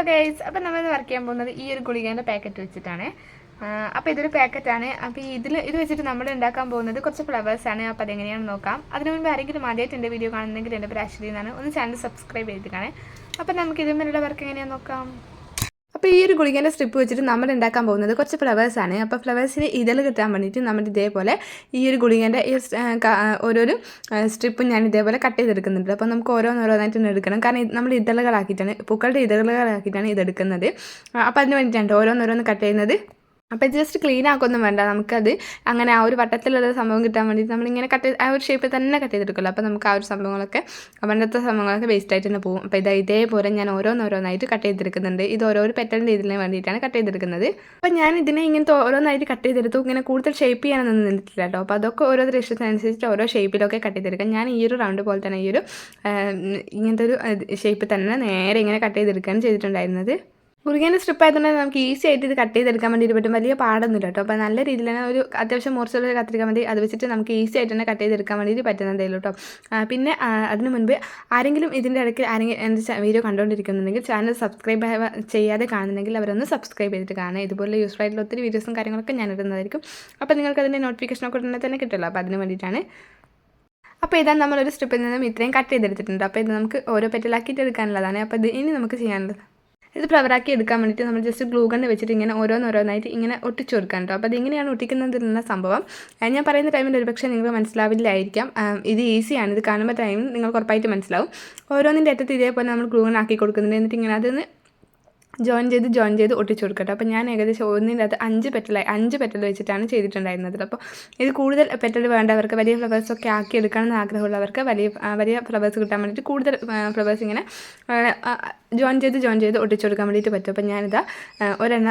Guys, അപ്പം നമ്മൾ work ചെയ്യാൻ പോകുന്നത് ഈ ഒരു ഗുളികേൻ്റെ പാക്കറ്റ് വെച്ചിട്ടാണ്. അപ്പോൾ ഇതൊരു പാക്കറ്റാണ്. അപ്പോൾ ഇത് വെച്ചിട്ട് നമ്മൾ ഉണ്ടാക്കാൻ പോകുന്നത് കുറച്ച് ഫ്ലവേഴ്സാണ്. അപ്പോൾ അതെങ്ങനെയാണെന്ന് നോക്കാം. അതിന് മുൻപ് ആരെങ്കിലും ആദ്യമായിട്ട് എൻ്റെ വീഡിയോ കാണുന്നെങ്കിൽ എൻ്റെ പേര് അശ്വതി എന്നാണ്. ഒന്ന് ചാനൽ സബ്സ്ക്രൈബ് ചെയ്തിട്ടാണ്. അപ്പോൾ നമുക്ക് ഇതിന്മേലുള്ള വർക്ക് എങ്ങനെയാണെന്ന് നോക്കാം. അപ്പോൾ ഈ ഒരു ഗുളികേൻ്റെ സ്ട്രിപ്പ് വെച്ചിട്ട് നമ്മൾ ഉണ്ടാക്കാൻ പോകുന്നത് കുറച്ച് ഫ്ലവേഴ്സാണ്. അപ്പോൾ ഫ്ലവേഴ്സിന് ഇതൾ കിട്ടാൻ വേണ്ടിയിട്ട് നമ്മൾ ഇതേപോലെ ഈ ഒരു ഗുളികേൻ്റെ ഈ ഓരോരോ സ്ട്രിപ്പും ഞാൻ ഇതേപോലെ കട്ട് ചെയ്തെടുക്കുന്നുണ്ട്. അപ്പോൾ നമുക്ക് ഓരോന്നോരോന്നായിട്ട് എടുക്കണം. കാരണം നമ്മൾ ഇതളുകളാക്കിയിട്ടാണ്, പൂക്കളുടെ ഇതളുകളാക്കിയിട്ടാണ് ഇതെടുക്കുന്നത്. അപ്പോൾ അതിന് വേണ്ടിയിട്ടാണ് ഓരോന്നോരോന്ന് കട്ട് ചെയ്യുന്നത്. അപ്പോൾ ജസ്റ്റ് ക്ലീൻ ആക്കൊന്നും വേണ്ട, നമുക്കത് അങ്ങനെ ആ ഒരു വട്ടത്തിലുള്ള സംഭവം കിട്ടാൻ വേണ്ടിയിട്ട് നമ്മളിങ്ങനെ ആ ഒരു ഷേപ്പിൽ തന്നെ കട്ട് ചെയ്തെടുക്കുമല്ലോ. അപ്പോൾ നമുക്ക് ആ ഒരു സംഭവങ്ങളൊക്കെ പണ്ടത്തെ സംഭവങ്ങളൊക്കെ വേസ്റ്റ് ആയിട്ട് തന്നെ പോകും. അപ്പോൾ ഇതേപോലെ ഞാൻ ഓരോന്നോരോന്നായിട്ട് കട്ട് ചെയ്തെടുക്കുന്നുണ്ട്. ഇത് ഓരോ പെറ്റലിൻ്റെ ഇതിന് വേണ്ടിയിട്ടാണ് കട്ട് ചെയ്തെടുക്കുന്നത്. അപ്പോൾ ഞാൻ ഇതിനെ ഇങ്ങനത്തെ ഓരോന്നായിട്ട് കട്ട് ചെയ്തെടുത്തു. ഇങ്ങനെ കൂടുതൽ ഷേപ്പ് ചെയ്യാനൊന്നും നിന്നിട്ടില്ല കേട്ടോ. അപ്പോൾ അതൊക്കെ ഓരോരുത്തരുടെ ഇഷ്ടത്തിനനുസരിച്ച് ഓരോ ഷേപ്പിലൊക്കെ കട്ട് ചെയ്തെടുക്കാം. ഞാൻ ഈ ഒരു റൗണ്ട് പോലെ തന്നെ ഈ ഒരു ഇങ്ങനത്തെ ഒരു ഷേപ്പിൽ തന്നെ നേരെ ഇങ്ങനെ കട്ട് ചെയ്തെടുക്കുകയാണ് ചെയ്തിട്ടുണ്ടായിരുന്നത്. ഗുളികേൻ്റെ സ്ട്രിപ്പ് ആയതുകൊണ്ട് നമുക്ക് ഈസി ആയിട്ട് ഇത് കട്ട് ചെയ്തെടുക്കാൻ വേണ്ടിയിട്ട് പറ്റും. വലിയ പാടൊന്നുമില്ല കേട്ടോ. അപ്പോൾ നല്ല രീതിയിൽ തന്നെ ഒരു അത്യാവശ്യം മുറിച്ചുള്ള കത്തിരിക്കാൻ വേണ്ടി അത് വെച്ചിട്ട് നമുക്ക് ഈസി ആയിട്ട് തന്നെ കട്ട് ചെയ്തെടുക്കാൻ വേണ്ടിയിട്ട് പറ്റുന്നതേയുള്ളൂ കേട്ടോ. പിന്നെ അതിന് മുൻപ് ആരെങ്കിലും ഇതിൻ്റെ ഇടയ്ക്ക് എൻ്റെ വീഡിയോ കണ്ടുകൊണ്ടിരിക്കുന്നുണ്ടെങ്കിൽ ചാനൽ സബ്സ്ക്രൈബ് ചെയ്യാതെ കാണുന്നെങ്കിൽ അവരൊന്ന് സബ്സ്ക്രൈബ് ചെയ്തിട്ട് കാണുക. ഇതുപോലെ യൂസ്ഫുൾ ആയിട്ടുള്ള ഒത്തിരി വീഡിയോസും കാര്യങ്ങളൊക്കെ ഞാൻ ഇടുന്നതായിരിക്കും. അപ്പോൾ നിങ്ങൾക്ക് അതിൻ്റെ നോട്ടിഫിക്കേഷനൊക്കെ ഉടനെ തന്നെ കിട്ടുമല്ലോ. അപ്പോൾ അതിന് വേണ്ടിയിട്ടാണ്. അപ്പോൾ ഇതാ നമ്മളൊരു സ്ട്രിപ്പിൽ നിന്നും ഇത്രയും കട്ട് ചെയ്തെടുത്തിട്ടുണ്ട്. അപ്പോൾ ഇത് നമുക്ക് ഓരോ പെറ്റലാക്കിയിട്ട് എടുക്കാനുള്ളതാണ്. അപ്പോൾ ഇനി നമുക്ക് ചെയ്യാനുള്ളത് ഇത് ഫ്ലവറാക്കി എടുക്കാൻ വേണ്ടിയിട്ട് നമ്മൾ ജസ്റ്റ് ഗ്ലൂ ഗണ്ണ് വെച്ചിട്ട് ഇങ്ങനെ ഓരോന്നോരോന്നായിട്ട് ഇങ്ങനെ ഒട്ടിച്ചു കൊടുക്കാൻ കേട്ടോ. അപ്പോൾ അതിങ്ങനെയാണ് ഒട്ടിക്കുന്നതിനുള്ള സംഭവം. ഞാൻ പറയുന്ന ടൈമിൽ ഒരുപക്ഷെ നിങ്ങൾക്ക് മനസ്സിലാവില്ലായിരിക്കാം. ഇത് ഈസിയാണ്. ഇത് കാണുമ്പോൾ ടൈമിൽ നിങ്ങൾക്ക് ഉറപ്പായിട്ട് മനസ്സിലാവും. ഓരോന്നിൻ്റെ അറ്റത്ത് ഇതേപോലെ നമ്മൾ ഗ്ലൂ ഗണ്ണ് ആക്കി കൊടുക്കുന്നുണ്ട്. എന്നിട്ട് ഇങ്ങനെ അതൊന്ന് ജോയിൻ ചെയ്ത് ഒട്ടിച്ചു കൊടുക്കട്ടെ. അപ്പോൾ ഞാൻ ഏകദേശം ഒന്നിൻ്റെ അത് 5 പെറ്റൽ വെച്ചിട്ടാണ് ചെയ്തിട്ടുണ്ടായിരുന്നത്. അപ്പോൾ ഇത് കൂടുതൽ പെറ്റൽ വേണ്ടവർക്ക്, വലിയ ഫ്ലവേഴ്സൊക്കെ ആക്കി എടുക്കണമെന്ന് ആഗ്രഹമുള്ളവർക്ക് വലിയ ഫ്ലവേഴ്സ് കിട്ടാൻ വേണ്ടിയിട്ട് കൂടുതൽ ഫ്ലവേഴ്സ് ഇങ്ങനെ ജോയിൻ ചെയ്ത് ഒട്ടിച്ചു കൊടുക്കാൻ വേണ്ടിയിട്ട് പറ്റും. അപ്പോൾ ഞാനിതാ 2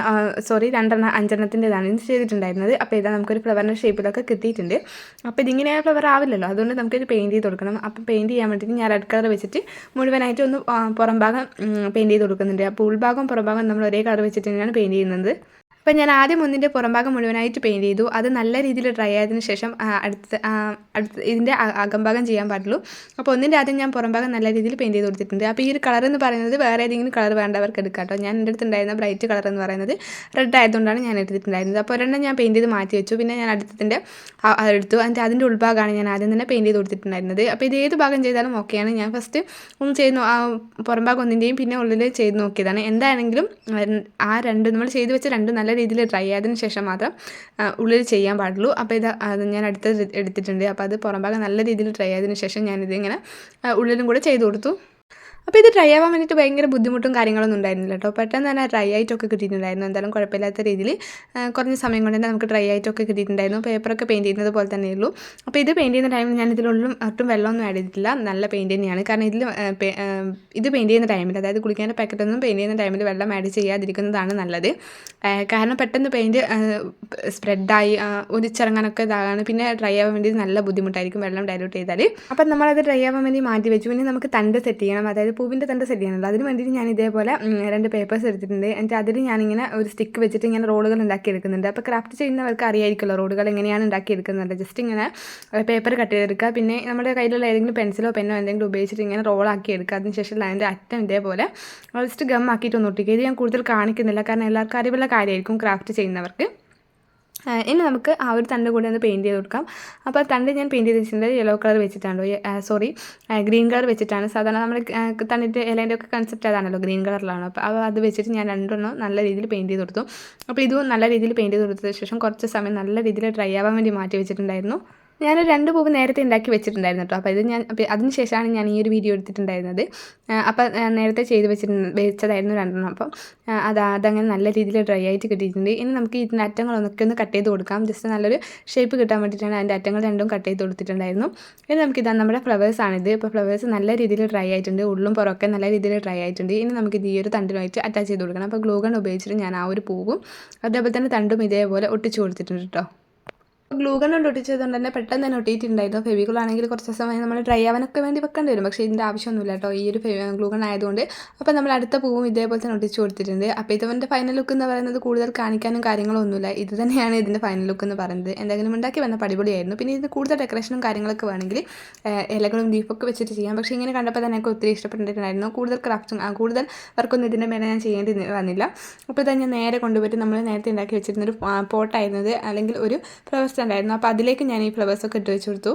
5 ഇത് ചെയ്തിട്ടുണ്ടായിരുന്നത്. അപ്പോൾ ഇതാ നമുക്കൊരു ഫ്ലവറിൻ്റെ ഷേപ്പിലൊക്കെ കിട്ടിയിട്ടുണ്ട്. അപ്പോൾ ഇതിങ്ങനെ ഫ്ലവർ ആവില്ലല്ലോ, അതുകൊണ്ട് നമുക്കിത് പെയിൻറ്റ് ചെയ്ത് കൊടുക്കണം. അപ്പോൾ പെയിൻറ്റ് ചെയ്യാൻ വേണ്ടിയിട്ട് ഞാൻ റെഡ് കളർ വെച്ചിട്ട് മുഴുവനായിട്ട് ഒന്ന് പുറം ഭാഗം പെയിൻറ്റ് ചെയ്ത് കൊടുക്കുന്നുണ്ട്. അപ്പോൾ ഉൾഭാഗം പുറംഭാഗം നമ്മൾ ഒരേ കളർ വെച്ചിട്ട് തന്നെയാണ് പെയിൻറ്റ് ചെയ്യുന്നത്. അപ്പോൾ ഞാൻ ആദ്യം ഒന്നിൻ്റെ പുറംഭാഗം മുഴുവനായിട്ട് പെയിൻറ്റ് ചെയ്തു. അത് നല്ല രീതിയിൽ ഡ്രൈ ആയതിനു ശേഷം അടുത്ത് ഇതിൻ്റെ അകംഭാഗം ചെയ്യാൻ പാടുള്ളൂ. അപ്പോൾ ഒന്നിൻ്റെ ആദ്യം ഞാൻ പുറംഭാഗം നല്ല രീതിയിൽ പെയിൻറ്റ് ചെയ്ത് കൊടുത്തിട്ടുണ്ട്. അപ്പോൾ ഈ ഒരു കളർ എന്ന് പറയുന്നത് വേറെ ഏതെങ്കിലും കളർ വേണ്ടവർക്ക് എടുക്കാം കേട്ടോ. ഞാൻ എൻ്റെ അടുത്തുണ്ടായിരുന്ന ബ്രൈറ്റ് കളർ എന്ന് പറയുന്നത് റെഡ് ആയതുകൊണ്ടാണ് ഞാൻ എടുത്തിട്ടുണ്ടായിരുന്നത്. അപ്പോൾ ഒരെണ്ണം ഞാൻ പെയിൻറ്റ് ചെയ്ത് മാറ്റി വെച്ചു. പിന്നെ ഞാൻ അടുത്തതിൻ്റെ എടുത്തു. അതിൻ്റെ ഉൾഭാഗമാണ് ഞാൻ ആദ്യം തന്നെ പെയിൻറ്റ് ചെയ്ത് കൊടുത്തിട്ടുണ്ടായിരുന്നത്. അപ്പോൾ ഇത് ഏത് ഭാഗം ചെയ്താലും ഓക്കെയാണ്. ഞാൻ ഫസ്റ്റ് ഒന്ന് ചെയ്ത് പുറംഭാഗം ഒന്നിൻ്റെയും പിന്നെ ഉള്ളിൽ ചെയ്ത് നോക്കിയതാണ്. എന്താണെങ്കിലും നമ്മൾ ചെയ്ത് വെച്ച രണ്ടും നല്ല രീതിയിൽ ഡ്രൈ ആയതിനു ശേഷം മാത്രം ഉള്ളിൽ ചെയ്യാൻ പാടുള്ളൂ. അപ്പോൾ അത് ഞാൻ എടുത്തിട്ടുണ്ട്. അപ്പോൾ അത് പുറംഭാഗം നല്ല രീതിയിൽ ഡ്രൈ ആയതിനു ശേഷം ഞാനിതിങ്ങനെ ഉള്ളിലും കൂടെ ചെയ്ത് കൊടുത്തു. അപ്പോൾ ഇത് ഡ്രൈ ആവാൻ വേണ്ടിയിട്ട് ഭയങ്കര ബുദ്ധിമുട്ടും കാര്യങ്ങളൊന്നും ഉണ്ടായിരുന്നില്ല കേട്ടോ. പെട്ടെന്ന് തന്നെ ഡ്രൈ ആയിട്ടൊക്കെ കിട്ടിയിട്ടുണ്ടായിരുന്നു. എന്തായാലും കുഴപ്പമില്ലാത്ത രീതിയിൽ കുറഞ്ഞ സമയം കൊണ്ട് തന്നെ നമുക്ക് ഡ്രൈ ആയിട്ടൊക്കെ കിട്ടിയിട്ടുണ്ടായിരുന്നു. പേപ്പറൊക്കെ പെയിൻറ്റ് ചെയ്യുന്നത് പോലെ തന്നെയുള്ളൂ. അപ്പോൾ ഇത് പെയിൻറ്റ് ചെയ്യുന്ന ടൈമിൽ ഞാൻ ഇതിലൊന്നും ഒട്ടും വെള്ളമൊന്നും ആഡ് ചെയ്തിട്ടില്ല. നല്ല പെയിൻറ്റ് തന്നെയാണ്. കാരണം ഇത് പെയിൻറ്റ് ചെയ്യുന്ന ടൈമിൽ, അതായത് കുളിക്കേണ്ട പാക്കറ്റൊന്നും പെയിൻറ്റ് ചെയ്യുന്ന ടൈമിൽ വെള്ളം ആഡ് ചെയ്യാതിരിക്കുന്നതാണ് നല്ലത്. കാരണം പെട്ടെന്ന് പെയിൻറ്റ് സ്പ്രെഡായി ഒലിച്ചിറങ്ങാനൊക്കെ ഇതാകാണ്. പിന്നെ ഡ്രൈ ആവാൻ വേണ്ടി നല്ല ബുദ്ധിമുട്ടായിരിക്കും വെള്ളം ഡൈല്യൂട്ട് ചെയ്താൽ. അപ്പം നമ്മളത് ഡ്രൈ ആവാൻ വേണ്ടി മാറ്റി വെച്ചു. പിന്നെ നമുക്ക് തണ്ട് സെറ്റ് ചെയ്യണം, അതായത് പൂവിൻ്റെ തണ്ട് സെറ്റ് ചെയ്യണമല്ലോ. അതിന് വേണ്ടിയിട്ട് ഞാൻ ഇതേപോലെ 2 പേപ്പേഴ്സ് എടുത്തിട്ടുണ്ട്. എന്നിട്ട് അതിൽ ഞാനിങ്ങനെ ഒരു സ്റ്റിക്ക് വെച്ചിട്ട് ഇങ്ങനെ റോളുകൾ ഉണ്ടാക്കിയെടുക്കുന്നുണ്ട്. അപ്പോൾ ക്രാഫ്റ്റ് ചെയ്യുന്നവർക്ക് അറിയായിരിക്കുമല്ലോ റോളുകൾ എങ്ങനെയാണ് ഉണ്ടാക്കിയെടുക്കുന്നത്. ജസ്റ്റ് ഇങ്ങനെ പേപ്പർ കട്ട് ചെയ്തെടുക്കുക. പിന്നെ നമ്മുടെ കയ്യിലുള്ള ഏതെങ്കിലും പെൻസിലോ പെന്നോ എന്തെങ്കിലും ഉപയോഗിച്ചിട്ട് ഇങ്ങനെ റോളാക്കി എടുക്കുക. അതിനുശേഷം അതിൻ്റെ അറ്റം ഇതേപോലെ ജസ്റ്റ് ഗം ആക്കിയിട്ട് ഒന്ന് ഒട്ടിക്കുക. ഇത് ഞാൻ കൂടുതൽ കാണിക്കുന്നില്ല, കാരണം എല്ലാവർക്കും അറിവുള്ള കാര്യമായിരിക്കും ക്രാഫ്റ്റ് ചെയ്യുന്നവർക്ക്. ഇനി നമുക്ക് ആ ഒരു തണ്ട് കൂടി ഒന്ന് പെയിൻറ്റ് ചെയ്ത് കൊടുക്കാം. അപ്പോൾ തണ്ട് ഞാൻ പെയിൻറ്റ് ചെയ്ത് വെച്ചിട്ടുണ്ട് യെല്ലോ കളർ വെച്ചിട്ടാണ്, ഗ്രീൻ കളർ വെച്ചിട്ടാണ്. സാധാരണ നമ്മൾ തണ്ടിൻ്റെ ഇലേൻ്റെ ഒക്കെ കൺസെപ്റ്റ് അതാണല്ലോ, ഗ്രീൻ കളറിലാണ്. അപ്പോൾ അത് വെച്ചിട്ട് ഞാൻ 2 നല്ല രീതിയിൽ പെയിൻറ്റ് ചെയ്ത് കൊടുത്തു. അപ്പോൾ ഇതും നല്ല രീതിയിൽ പെയിൻറ്റ് ചെയ്ത് കൊടുത്തതിന് ശേഷം കുറച്ച് സമയം നല്ല രീതിയിൽ ഡ്രൈ ആവാൻ വേണ്ടി മാറ്റി വെച്ചിട്ടുണ്ടായിരുന്നു. ഞാൻ 2 പൂവ് നേരത്തെ ഉണ്ടാക്കി വെച്ചിട്ടുണ്ടായിരുന്നു കേട്ടോ. അപ്പോൾ അതിന് ശേഷമാണ് ഞാൻ ഈ ഒരു വീഡിയോ എടുത്തിട്ടുണ്ടായിരുന്നത്. അപ്പോൾ നേരത്തെ വെച്ചതായിരുന്നു 2. അപ്പം അതങ്ങനെ നല്ല രീതിയിൽ ഡ്രൈ ആയിട്ട് കിട്ടിയിട്ടുണ്ട്. ഇനി നമുക്ക് ഇതിൻ്റെ അറ്റങ്ങളൊക്കെ ഒന്ന് കട്ട് ചെയ്ത് കൊടുക്കാം. ജസ്റ്റ് നല്ലൊരു ഷേപ്പ് കിട്ടാൻ വേണ്ടിയിട്ടാണ് അതിൻ്റെ അറ്റങ്ങൾ 2 കട്ട് ചെയ്ത് കൊടുത്തിട്ടുണ്ടായിരുന്നു. ഇനി നമുക്കിതാ നമ്മുടെ ഫ്ലവേഴ്സാണിത്. ഇപ്പോൾ ഫ്ലവേഴ്സ് നല്ല രീതിയിൽ ഡ്രൈ ആയിട്ടുണ്ട്. ഉള്ളും പുറമൊക്കെ നല്ല രീതിയിൽ ഡ്രൈ ആയിട്ടുണ്ട്. ഇനി നമുക്കിത് ഈ ഒരു തണ്ടിനുമായിട്ട് അറ്റാച്ച് ചെയ്ത് കൊടുക്കണം. അപ്പോൾ ഗ്ലൂ ഗൺ ഉപയോഗിച്ചിട്ട് ഞാൻ ആ ഒരു പൂവും അതേപോലെ തന്നെ തണ്ടും ഇതേപോലെ ഒട്ടിച്ച് കൊടുത്തിട്ടുണ്ട് കേട്ടോ. ഗ്ലൂ ഗൺ കൊണ്ട് ഒട്ടിച്ചതുകൊണ്ട് തന്നെ പെട്ടെന്ന് തന്നെ ഒട്ടിയിട്ടുണ്ടായിരുന്നു. ഫെവിക്കോൾ ആണെങ്കിൽ കുറച്ച് സമയം നമ്മൾ ഡ്രൈ ആവാനൊക്കെ വേണ്ടി വെക്കേണ്ടി വരും. പക്ഷേ ഇതിൻ്റെ ആവശ്യമൊന്നുമില്ല കേട്ടോ, ഈ ഒരു ഗ്ലൂ ഗൺ ആയതുകൊണ്ട്. അപ്പോൾ നമ്മൾ അടുത്ത പൂവും ഇതേപോലെ തന്നെ ഒട്ടിച്ച് കൊടുത്തിട്ടുണ്ട്. അപ്പോൾ ഇതവൻ്റെ ഫൈനൽ ലുക്ക് എന്ന് പറയുന്നത് കൂടുതൽ കാണിക്കാനും കാര്യങ്ങളോ ഒന്നുമില്ല. ഇത് തന്നെയാണ് ഇതിൻ്റെ ഫൈനൽ ലുക്ക് എന്ന് പറയുന്നത്. എന്തെങ്കിലും ഉണ്ടാക്കി വന്ന അടിപൊളിയായിരുന്നു. പിന്നെ ഇതിന് കൂടുതൽ ഡെക്കറേഷനും കാര്യങ്ങളൊക്കെ വേണമെങ്കിൽ ഇലകളും ലീഫൊക്കെ വെച്ചിട്ട് ചെയ്യാം. പക്ഷേ ഇങ്ങനെ കണ്ടപ്പോൾ തന്നെ എനിക്ക് ഒത്തിരി ഇഷ്ടപ്പെട്ടിട്ടുണ്ടായിരുന്നു. കൂടുതൽ ക്രാഫ്റ്റും കൂടുതൽ വർക്കൊന്നും ഇതിൻ്റെ മേലെ ഞാൻ ചെയ്യേണ്ടി വന്നില്ല. അപ്പോൾ ഇതാ ഞാൻ നേരെ കൊണ്ടുപോയിട്ട് നമ്മൾ നേരത്തെ ഉണ്ടാക്കി വെച്ചിരുന്നൊരു പോട്ടായിരുന്നത്, അല്ലെങ്കിൽ ഒരു ഫ്ലവർ സ്റ്റാൻഡായിരുന്നു. അപ്പോൾ അതിലേക്ക് ഞാൻ ഈ ഫ്ലവേഴ്സൊക്കെ ഇട്ട് വെച്ച് കൊടുത്തു.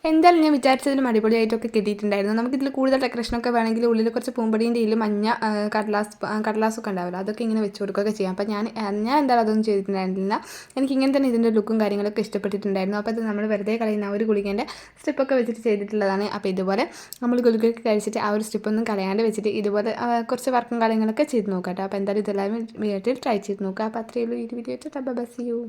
എന്തായാലും ഞാൻ വിചാരിച്ചതിലും അടിപൊളിയായിട്ടൊക്കെ കിട്ടിയിട്ടുണ്ടായിരുന്നു. നമുക്കിതിൽ കൂടുതൽ ഡെക്കറേഷനൊക്കെ വേണമെങ്കിൽ ഉള്ളിൽ കുറച്ച് പൂമ്പടീൻ്റെ ഇതിൽ മഞ്ഞ കടലാസൊക്കെ ഉണ്ടാവില്ല, അതൊക്കെ ഇങ്ങനെ വെച്ച് കൊടുക്കുകയൊക്കെ ചെയ്യാം. അപ്പോൾ ഞാൻ എന്തായാലും അതൊന്നും ചെയ്തിട്ടുണ്ടായിരുന്നില്ല. എനിക്ക് ഇങ്ങനെ തന്നെ ഇതിൻ്റെ ലുക്കും കാര്യങ്ങളൊക്കെ ഇഷ്ടപ്പെട്ടിട്ടുണ്ടായിരുന്നു. അപ്പോൾ അത് നമ്മൾ വെറുതെ കളയുന്ന ഒരു ഗുളികേൻ്റെ സ്ട്രിപ്പൊക്കെ വെച്ചിട്ട് ചെയ്തിട്ടുള്ളതാണ്. അപ്പോൾ ഇതുപോലെ നമ്മൾ ഗുളികയൊക്കെ കഴിച്ചിട്ട് ആ ഒരു സ്ട്രിപ്പൊന്നും കളയാണ്ട് വെച്ചിട്ട് ഇതുപോലെ കുറച്ച് വർക്കും കാര്യങ്ങളൊക്കെ ചെയ്ത് നോക്കാം കേട്ടോ. അപ്പോൾ എന്തായാലും ഇതെല്ലാവരും വീട്ടിൽ ട്രൈ ചെയ്ത് നോക്കുക. അപ്പോൾ അത്രയേ ഉള്ളൂ ഈ വീഡിയോ. By, see you.